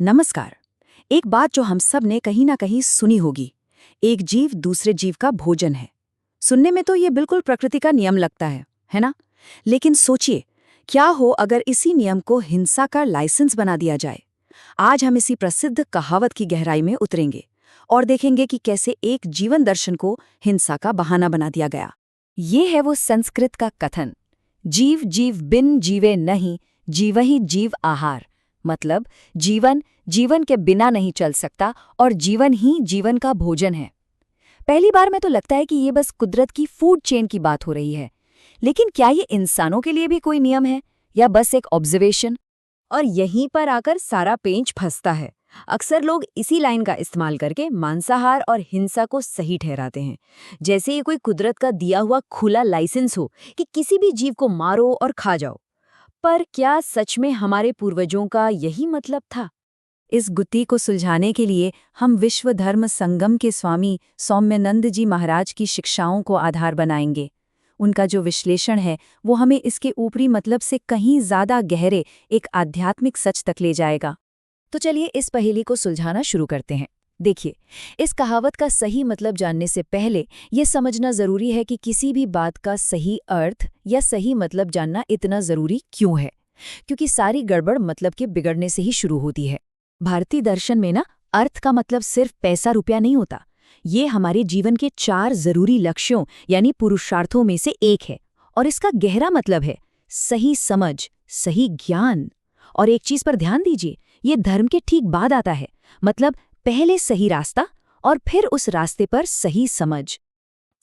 नमस्कार। एक बात जो हम सब ने कहीं ना कहीं सुनी होगी, एक जीव दूसरे जीव का भोजन है। सुनने में तो ये बिल्कुल प्रकृति का नियम लगता है ना? लेकिन सोचिए, क्या हो अगर इसी नियम को हिंसा का लाइसेंस बना दिया जाए। आज हम इसी प्रसिद्ध कहावत की गहराई में उतरेंगे और देखेंगे कि कैसे एक जीवन दर्शन को हिंसा का बहाना बना दिया गया। ये है वो संस्कृत का कथन, जीव जीव बिन जीवे नहीं, जीवहि जीव आहार। मतलब जीवन जीवन के बिना नहीं चल सकता और जीवन ही जीवन का भोजन है। पहली बार में तो लगता है कि ये बस कुदरत की फूड चेन की बात हो रही है, लेकिन क्या ये इंसानों के लिए भी कोई नियम है या बस एक ऑब्जर्वेशन? और यहीं पर आकर सारा पेंच फंसता है। अक्सर लोग इसी लाइन का इस्तेमाल करके मांसाहार और हिंसा को सही ठहराते हैं, जैसे ये कोई कुदरत का दिया हुआ खुला लाइसेंस हो कि किसी भी जीव को मारो और खा जाओ। पर क्या सच में हमारे पूर्वजों का यही मतलब था? इस गुत्थी को सुलझाने के लिए हम विश्व धर्म संगम के स्वामी सौम्यानंद जी महाराज की शिक्षाओं को आधार बनाएंगे। उनका जो विश्लेषण है वो हमें इसके ऊपरी मतलब से कहीं ज्यादा गहरे एक आध्यात्मिक सच तक ले जाएगा। तो चलिए इस पहेली को सुलझाना शुरू करते हैं। देखिए, इस कहावत का सही मतलब जानने से पहले ये समझना जरूरी है कि किसी भी बात का सही अर्थ या सही मतलब जानना इतना जरूरी क्यों है, क्योंकि सारी गड़बड़ मतलब के बिगड़ने से ही शुरू होती है। भारतीय दर्शन में ना, अर्थ का मतलब सिर्फ पैसा रुपया नहीं होता। ये हमारे जीवन के 4 जरूरी लक्ष्यों यानी पुरुषार्थों में से एक है, और इसका गहरा मतलब है सही समझ, सही ज्ञान। और एक चीज पर ध्यान दीजिए, ये धर्म के ठीक बाद आता है। मतलब पहले सही रास्ता और फिर उस रास्ते पर सही समझ।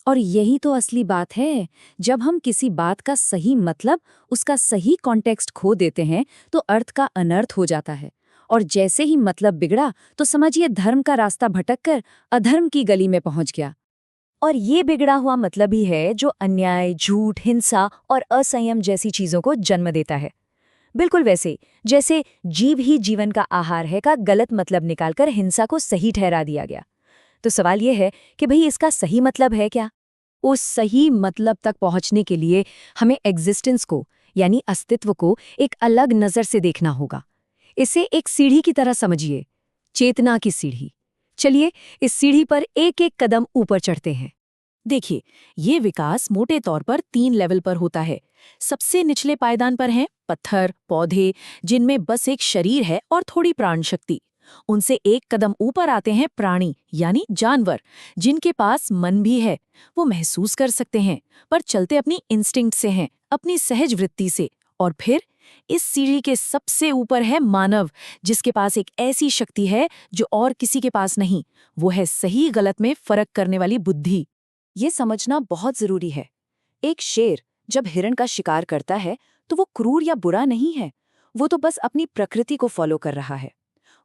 और यही तो असली बात है। जब हम किसी बात का सही मतलब, उसका सही कॉन्टेक्स्ट खो देते हैं तो अर्थ का अनर्थ हो जाता है। और जैसे ही मतलब बिगड़ा तो समझिए धर्म का रास्ता भटककर अधर्म की गली में पहुंच गया। और ये बिगड़ा हुआ मतलब ही है जो अन्याय, झूठ, हिंसा और असंयम जैसी चीजों को जन्म देता है। बिल्कुल वैसे जैसे जीव ही जीवन का आहार है का गलत मतलब निकालकर हिंसा को सही ठहरा दिया गया। तो सवाल ये है कि भई इसका सही मतलब है क्या? उस सही मतलब तक पहुंचने के लिए हमें एग्जिस्टेंस को यानी अस्तित्व को एक अलग नजर से देखना होगा। इसे एक सीढ़ी की तरह समझिए, चेतना की सीढ़ी। चलिए इस सीढ़ी पर एक एक कदम ऊपर चढ़ते हैं। देखिए, ये विकास मोटे तौर पर 3 लेवल पर होता है। सबसे निचले पायदान पर हैं पत्थर, पौधे, जिनमें बस एक शरीर है और थोड़ी प्राण शक्ति। उनसे एक कदम ऊपर आते हैं प्राणी यानी जानवर, जिनके पास मन भी है। वो महसूस कर सकते हैं, पर चलते अपनी इंस्टिंक्ट से हैं, अपनी सहज वृत्ति से। और फिर इस सीढ़ी के सबसे ऊपर है मानव, जिसके पास एक ऐसी शक्ति है जो और किसी के पास नहीं। वो है सही गलत में फर्क करने वाली बुद्धि। ये समझना बहुत जरूरी है। एक शेर जब हिरण का शिकार करता है तो वो क्रूर या बुरा नहीं है। वो तो बस अपनी प्रकृति को फॉलो कर रहा है।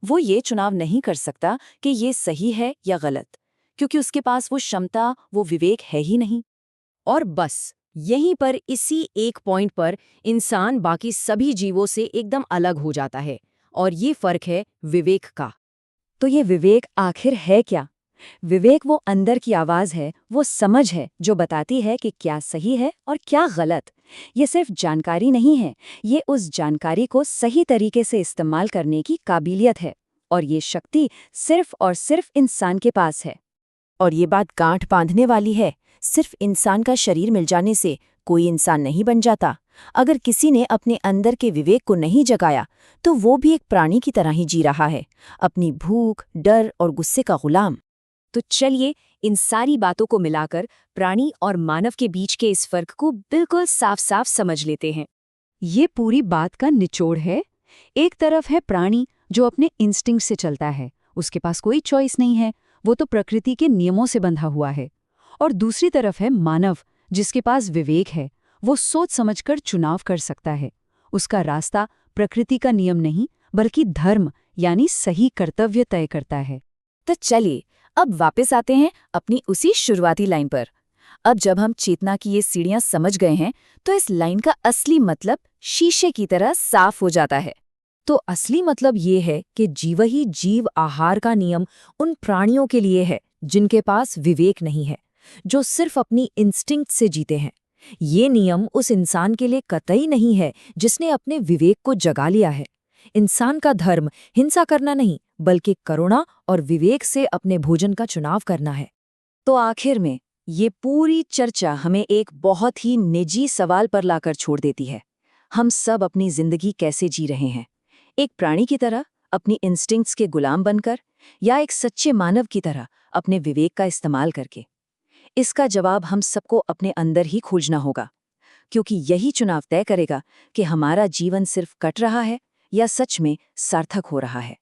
वो ये चुनाव नहीं कर सकता कि ये सही है या गलत, क्योंकि उसके पास वो क्षमता, वो विवेक है ही नहीं। और बस यहीं पर, इसी एक पॉइंट पर इंसान बाकी सभी जीवों से एकदम अलग हो जाता है। और ये फर्क है विवेक का। तो ये विवेक आखिर है क्या? विवेक वो अंदर की आवाज है, वो समझ है जो बताती है कि क्या सही है और क्या गलत। ये सिर्फ जानकारी नहीं है, ये उस जानकारी को सही तरीके से इस्तेमाल करने की काबिलियत है। और ये शक्ति सिर्फ और सिर्फ इंसान के पास है। और ये बात गांठ बांधने वाली है। सिर्फ इंसान का शरीर मिल जाने से कोई इंसान नहीं बन जाता। अगर किसी ने अपने अंदर के विवेक को नहीं जगाया तो वो भी एक प्राणी की तरह ही जी रहा है, अपनी भूख, डर और गुस्से का गुलाम। तो चलिए इन सारी बातों को मिलाकर प्राणी और मानव के बीच के इस फर्क को बिल्कुल साफ साफ समझ लेते हैं। ये पूरी बात का निचोड़ है। एक तरफ है प्राणी जो अपने इंस्टिंक्ट से चलता है, उसके पास कोई चॉइस नहीं है, वो तो प्रकृति के नियमों से बंधा हुआ है। और दूसरी तरफ है मानव, जिसके पास विवेक है, वो सोच समझकर चुनाव कर सकता है। उसका रास्ता प्रकृति का नियम नहीं बल्कि धर्म यानी सही कर्तव्य तय करता है। तो चलिए अब वापस आते हैं अपनी उसी शुरुआती लाइन पर। अब जब हम चेतना की ये सीढ़ियां समझ गए हैं तो इस लाइन का असली मतलब शीशे की तरह साफ हो जाता है। तो असली मतलब ये है कि जीव ही जीव आहार का नियम उन प्राणियों के लिए है जिनके पास विवेक नहीं है, जो सिर्फ अपनी इंस्टिंक्ट से जीते हैं। ये नियम उस इंसान के लिए कतई नहीं है जिसने अपने विवेक को जगा लिया है। इंसान का धर्म हिंसा करना नहीं, बल्कि करुणा और विवेक से अपने भोजन का चुनाव करना है। तो आखिर में ये पूरी चर्चा हमें एक बहुत ही निजी सवाल पर लाकर छोड़ देती है। हम सब अपनी जिंदगी कैसे जी रहे हैं? एक प्राणी की तरह, अपनी इंस्टिंक्ट्स के गुलाम बनकर, या एक सच्चे मानव की तरह अपने विवेक का इस्तेमाल करके? इसका जवाब हम सबको अपने अंदर ही खोजना होगा, क्योंकि यही चुनाव तय करेगा कि हमारा जीवन सिर्फ कट रहा है या सच में सार्थक हो रहा है।